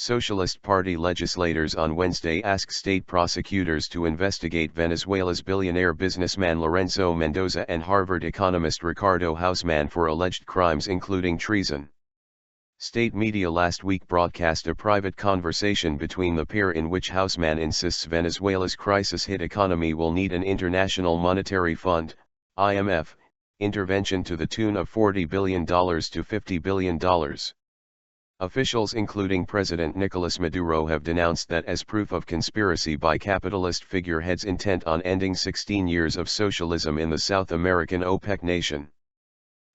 Socialist Party legislators on Wednesday asked state prosecutors to investigate Venezuela's billionaire businessman Lorenzo Mendoza and Harvard economist Ricardo Hausmann for alleged crimes including treason. State media last week broadcast a private conversation between the pair in which Hausmann insists Venezuela's crisis-hit economy will need an International Monetary Fund, IMF, intervention to the tune of $40 billion to $50 billion. Officials including President Nicolas Maduro have denounced that as proof of conspiracy by capitalist figureheads intent on ending 16 years of socialism in the South American OPEC nation.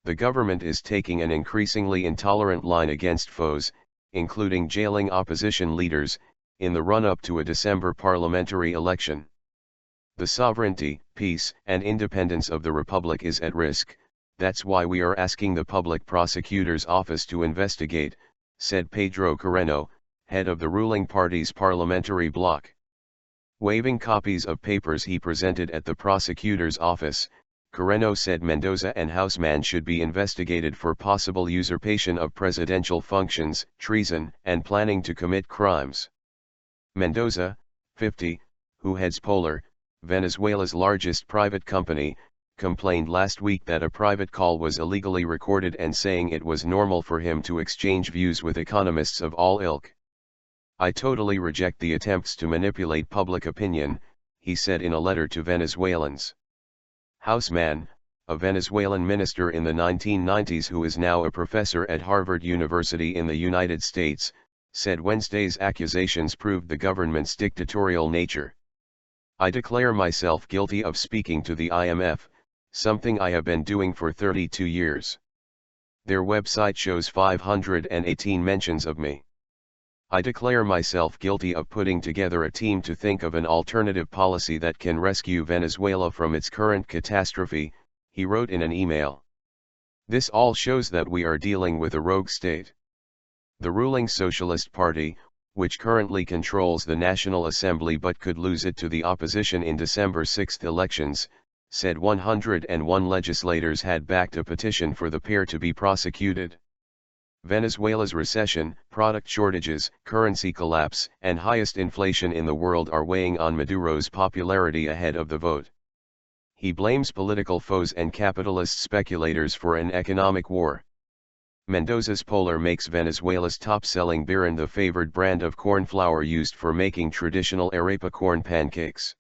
The government is taking an increasingly intolerant line against foes, including jailing opposition leaders, in the run-up to a December parliamentary election. The sovereignty, peace, and independence of the republic is at risk. That's why we are asking the Public Prosecutor's Office to investigate, said Pedro Carreno, head of the ruling party's parliamentary bloc. Waving copies of papers he presented at the prosecutor's office, Carreno said Mendoza and Hausmann should be investigated for possible usurpation of presidential functions, treason, and planning to commit crimes. Mendoza, 50, who heads Polar, Venezuela's largest private company, complained last week that a private call was illegally recorded and saying it was normal for him to exchange views with economists of all ilk. "I totally reject the attempts to manipulate public opinion," he said in a letter to Venezuelans. Hausmann, a Venezuelan minister in the 1990s who is now a professor at Harvard University in the United States, said Wednesday's accusations proved the government's dictatorial nature. "I declare myself guilty of speaking to the IMF, something I have been doing for 32 years. Their website shows 518 mentions of me. I declare myself guilty of putting together a team to think of an alternative policy that can rescue Venezuela from its current catastrophe," he wrote in an email. "This all shows that we are dealing with a rogue state." The ruling Socialist Party, which currently controls the National Assembly but could lose it to the opposition in December 6 elections, said 101 legislators had backed a petition for the pair to be prosecuted. Venezuela's recession, product shortages, currency collapse, and highest inflation in the world are weighing on Maduro's popularity ahead of the vote. He blames political foes and capitalist speculators for an economic war. Mendoza's Polar makes Venezuela's top-selling birrin the favored brand of corn flour used for making traditional arepa corn pancakes.